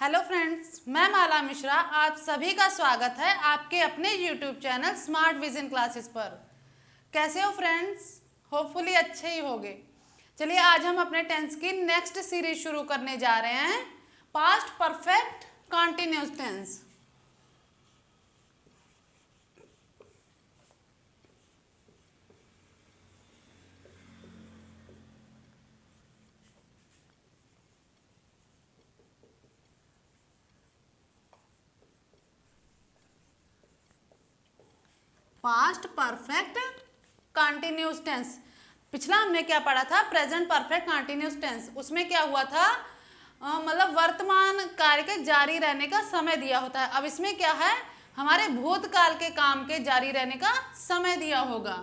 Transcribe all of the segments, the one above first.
Hello friends, मैं माला मिश्रा। आप सभी का स्वागत है आपके अपने YouTube channel smart vision classes पर। कैसे हो फ्रेंड्स? होपफुली अच्छे ही होंगे। चलिए आज हम अपने टेंस की नेक्स्ट सीरीज शुरू करने जा रहे हैं, past perfect continuous tense. Past perfect continuous tense. पिछला हमने क्या पढ़ा था? Present perfect continuous tense. उसमें क्या हुआ था? मतलब वर्तमान कार्य के जारी रहने का समय दिया होता है। अब इसमें क्या है? हमारे भूतकाल के काम के जारी रहने का समय दिया होगा।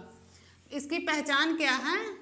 इसकी पहचान क्या है?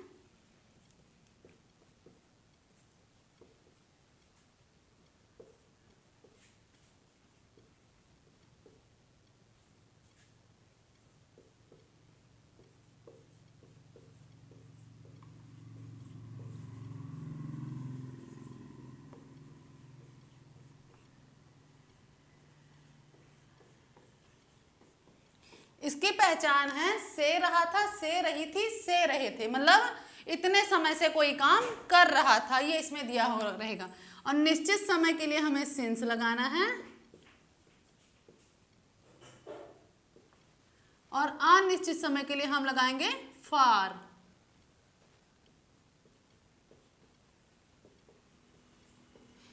इसकी पहचान है से रहा था, से रही थी, से रहे थे। मतलब इतने समय से कोई काम कर रहा था, ये इसमें दिया हो रहेगा। और निश्चित समय के लिए हमें सिंस लगाना है और अनिश्चित समय के लिए हम लगाएंगे फॉर।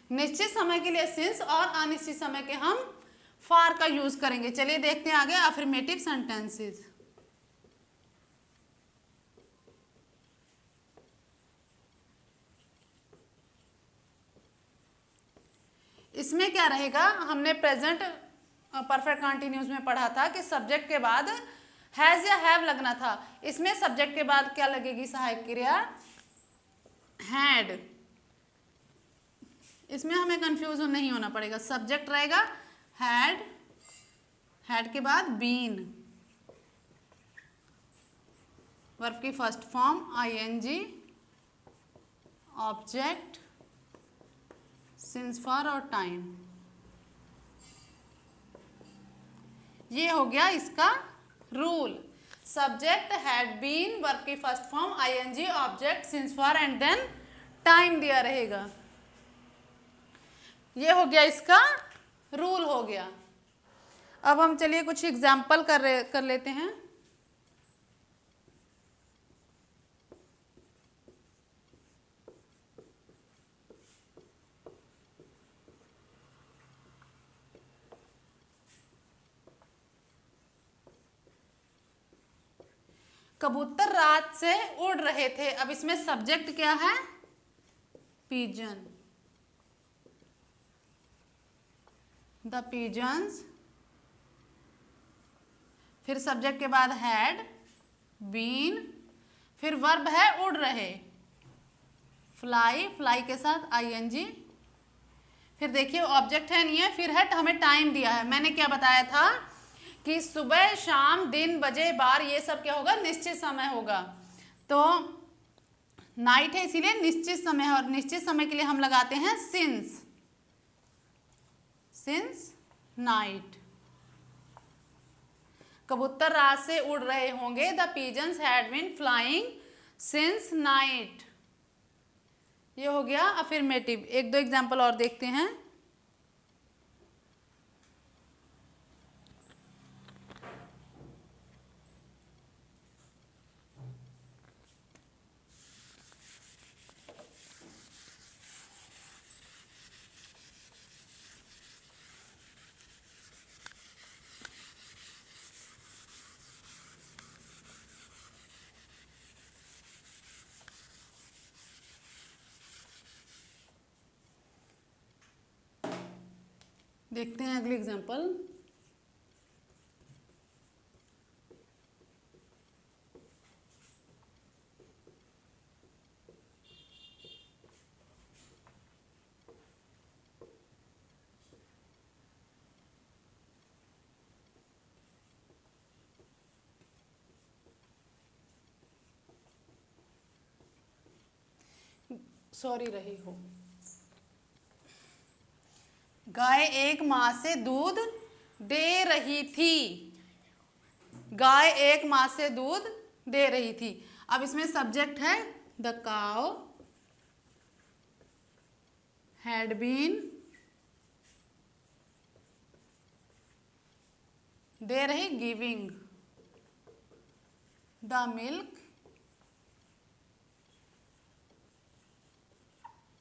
निश्चित समय के लिए सिंस और अनिश्चित समय के हम फॉर का यूज करेंगे। चलिए देखते हैं आगे अफर्मेटिव सेंटेंसेस। इसमें क्या रहेगा? हमने प्रेजेंट परफेक्ट कंटिन्यूस में पढ़ा था कि सब्जेक्ट के बाद हैज या हैव लगना था। इसमें सब्जेक्ट के बाद क्या लगेगी? सहायक क्रिया हैड। इसमें हमें कंफ्यूजन नहीं होना पड़ेगा। सब्जेक्ट रहेगा हैड, हैड के बाद बीन, वर्ब की first form ING, object, since for और टाइम। ये हो गया इसका rule. Subject had been, verb की first form ING, object, since for and then time दिया रहेगा। ये हो गया इसका रूल हो गया। अब हम चलिए कुछ एग्जाम्पल कर लेते हैं। कबूतर रात से उड़ रहे थे। अब इसमें सब्जेक्ट क्या है? पिजन। द पिजन्स, फिर सब्जेक्ट के बाद हैड बीन, फिर वर्ब है उड़ रहे, फ्लाई, फ्लाई के साथ आईएनजी, फिर देखिए ऑब्जेक्ट है नहीं है, फिर है हमें टाइम दिया है। मैंने क्या बताया था कि सुबह, शाम, दिन, बजे, बार, ये सब क्या होगा? निश्चित समय होगा। तो नाइट है इसीलिए निश्चित समय है, और निश्चित समय के लिए हम लगाते हैं सिंस, सिंस नाइट। कबूतर रात से उड़ रहे होंगे। The pigeons had been flying since night. ये हो गया अफर्मेटिव। एक दो एग्जाम्पल और देखते हैं। देखते हैं अगली एग्जाम्पल। सॉरी रही हो। गाय एक माह से दूध दे रही थी। गाय एक माह से दूध दे रही थी। अब इसमें सब्जेक्ट है द काउ हैड बीन, दे रही giving the milk,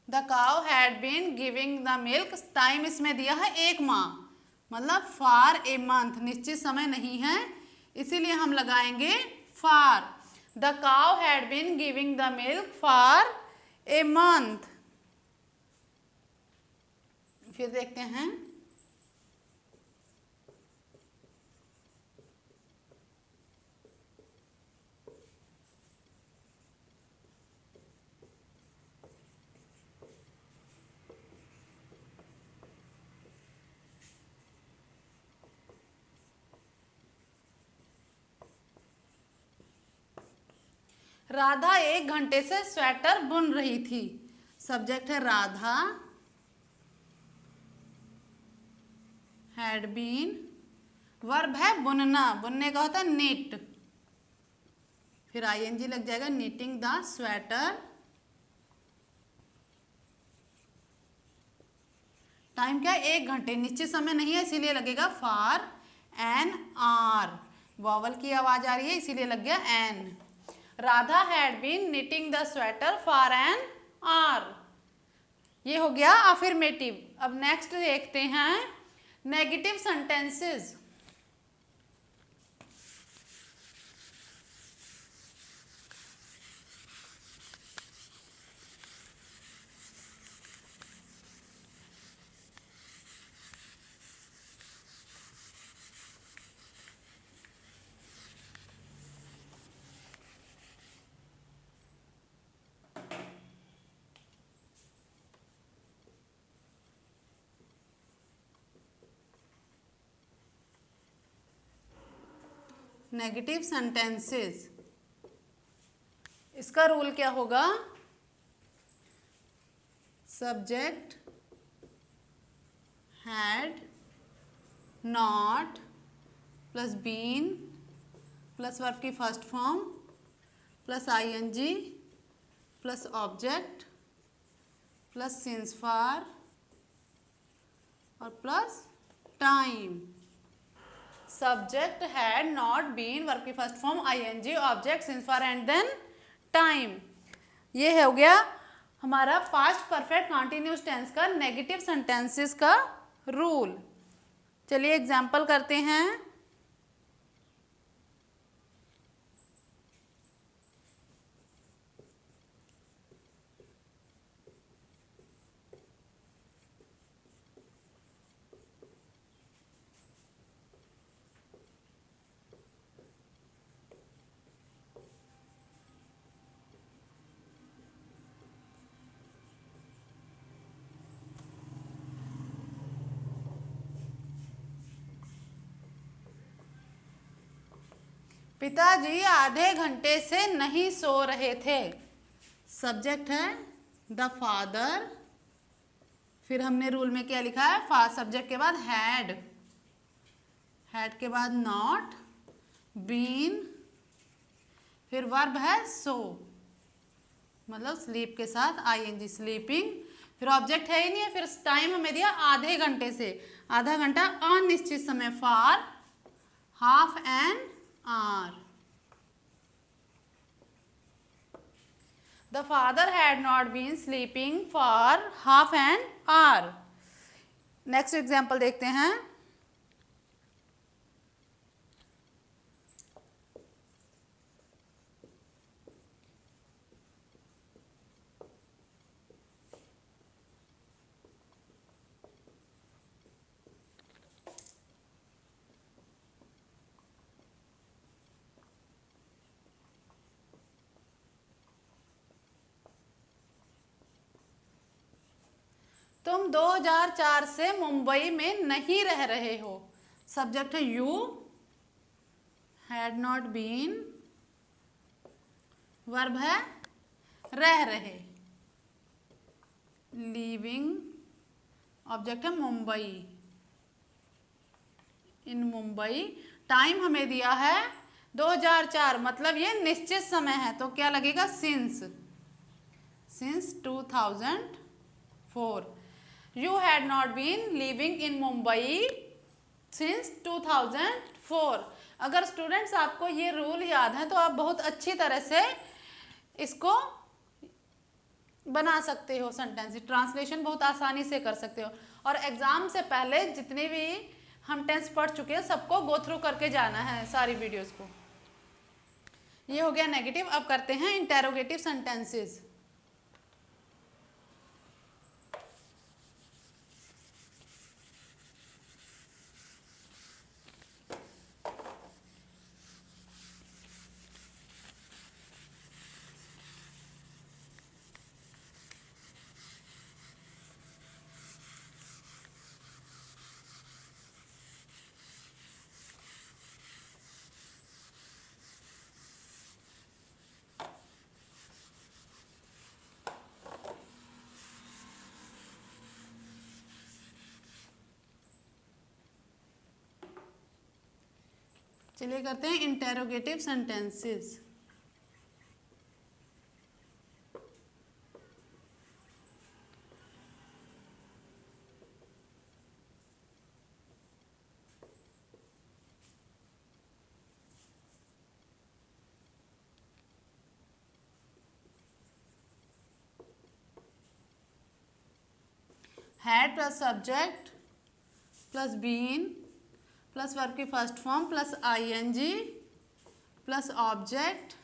the cow had been giving the milk. Time इसमें दिया है एक माह, मतलब फॉर ए मंथ, निश्चित समय नहीं है, इसीलिए हम लगाएंगे for. The cow had been giving the milk for a month. फिर देखते हैं राधा 1 घंटे से स्वेटर बुन रही थी। सब्जेक्ट है राधा हैड बीन, वर्ब है बुनना, बुनने का होता है निट, फिर आईएनजी लग जाएगा, निटिंग द स्वेटर। टाइम क्या है 1 घंटे, निश्चित समय नहीं है इसीलिए लगेगा फॉर एन आर। वॉवल की आवाज आ रही है इसीलिए लग गया an. Radha had been knitting the sweater for an hour. ये हो गया अफर्मेटिव। अब नेक्स्ट देखते हैं नेगेटिव सेंटेंसेस। नेगेटिव सेंटेंसेस, इसका रूल क्या होगा? Subject had not plus been plus verb की first form plus ING plus object plus since for और plus time. Subject had not been, verb की first form ING, object since for and then time. ये हो गया हमारा past perfect continuous tense का negative sentences का rule. चलिए example करते हैं। पिताजी आधे घंटे से नहीं सो रहे थे। सब्जेक्ट है द फादर, फिर हमने रूल में क्या लिखा है? सब्जेक्ट के बाद हैड, हैड के बाद नॉट, बीन, फिर वर्ब है सो, मतलब स्लीप के साथ आईएनजी स्लीपिंग, फिर ऑब्जेक्ट है ही नहीं है, फिर टाइम हमें दिया आधे घंटे से, आधा घंटा अनिश्चित समय, for half an hour. The father had not been sleeping for half an hour. Next example देखते हैं। तुम 2004 से मुंबई में नहीं रह रहे हो। सब्जेक्ट है you, had not been, verb है रह रहे, लीविंग ऑब्जेक्ट है मुंबई, इन मुंबई। टाइम हमें दिया है 2004, मतलब ये निश्चित समय है, तो क्या लगेगा since 2004। You had not been living in Mumbai since 2004। अगर स्टूडेंट्स आपको ये रूल याद है तो आप बहुत अच्छी तरह से इसको बना सकते हो, सेंटेंस ट्रांसलेशन बहुत आसानी से कर सकते हो। और एग्जाम से पहले जितने भी हम टेंस पढ़ चुके हैं सबको गो थ्रू करके जाना है सारी वीडियोस को। ये हो गया नेगेटिव। अब करते हैं इंटेरोगेटिव सेंटेंसेस। चलिए करते हैं interrogative sentences. Had plus subject plus been plus verb की first form plus ING plus object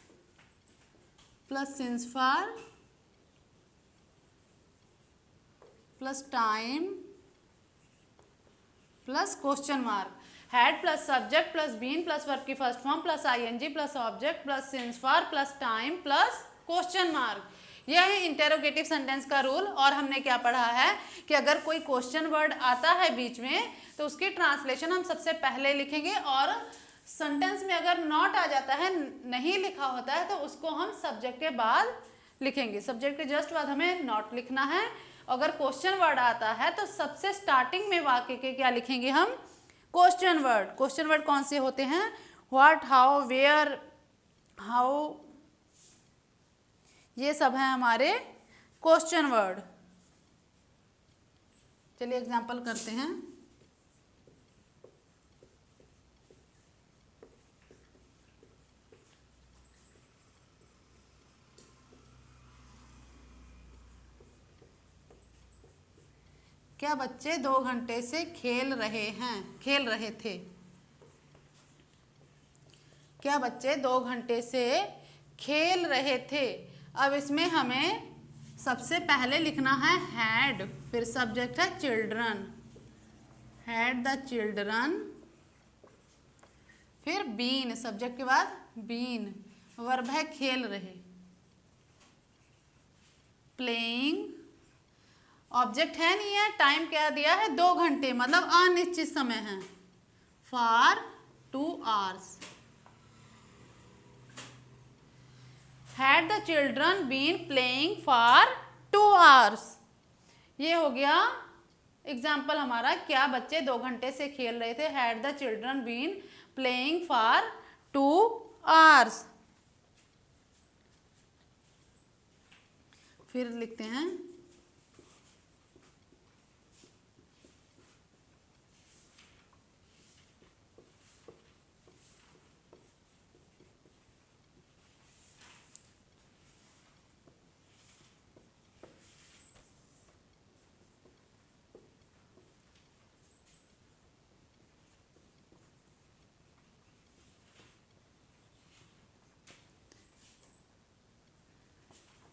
plus since for plus time plus question mark. Had plus subject plus been plus verb की first form plus ING plus object plus since for plus time plus question mark. यह है interrogative sentence का rule. और हमने क्या पढ़ा है कि अगर कोई क्वेश्चन वर्ड आता है बीच में तो उसकी ट्रांसलेशन हम सबसे पहले लिखेंगे, और सेंटेंस में अगर नॉट आ जाता है, नहीं लिखा होता है, तो उसको हम सब्जेक्ट के बाद लिखेंगे। सब्जेक्ट के जस्ट बाद हमें नॉट लिखना है। अगर क्वेश्चन वर्ड आता है तो सबसे स्टार्टिंग में वाक्य के क्या लिखेंगे हम, क्वेश्चन वर्ड। क्वेश्चन वर्ड कौन से होते हैं, व्हाट, हाउ, वेयर, हाउ, ये सब है हमारे क्वेश्चन वर्ड। चलिए एग्जांपल करते हैं। क्या बच्चे 2 घंटे से खेल रहे थे। क्या बच्चे 2 घंटे से खेल रहे थे। अब इसमें हमें सबसे पहले लिखना है हैड, फिर सब्जेक्ट है चिल्ड्रन, हैड द चिल्ड्रन, फिर बीन, सब्जेक्ट के बाद बीन, वर्ब है खेल रहे, प्लेइंग, ऑब्जेक्ट है नहीं है, टाइम क्या दिया है 2 घंटे, मतलब अनिश्चित समय है, for 2 hours। Had the children been playing for 2 hours। ये हो गया एग्जाम्पल हमारा, क्या बच्चे 2 घंटे से खेल रहे थे। Had the children been playing for 2 hours। फिर लिखते हैं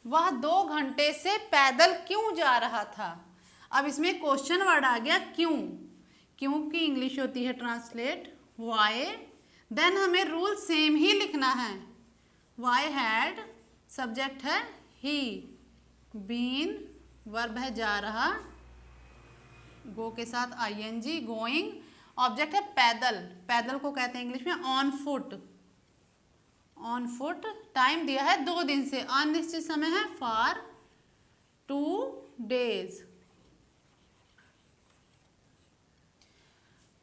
वह 2 घंटे से पैदल क्यों जा रहा था। अब इसमें क्वेश्चन वर्ड आ गया क्यों, क्यों की इंग्लिश होती है ट्रांसलेट वाई। देन हमें रूल सेम ही लिखना है, वाई हैड, सब्जेक्ट है ही, बीन, वर्ब है जा रहा, गो के साथ आईएनजी गोइंग, ऑब्जेक्ट है पैदल, पैदल को कहते हैं इंग्लिश में on foot, on foot, time दिया है 2 दिन से, अनिश्चित समय है फॉर 2 days।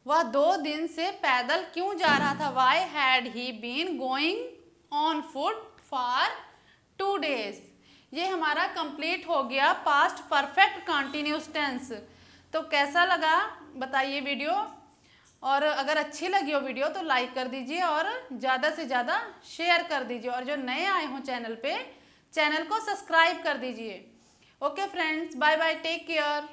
वह 2 दिन से पैदल क्यों जा रहा था? Why had he been going on foot for 2 days। ये हमारा कंप्लीट हो गया पास्ट परफेक्ट कंटिन्यूस टेंस। तो कैसा लगा बताइए वीडियो, और अगर अच्छी लगी हो वीडियो तो लाइक कर दीजिए और ज़्यादा से ज़्यादा शेयर कर दीजिए, और जो नए आए हों चैनल पे, चैनल को सब्सक्राइब कर दीजिए। Okay friends, bye bye, take care.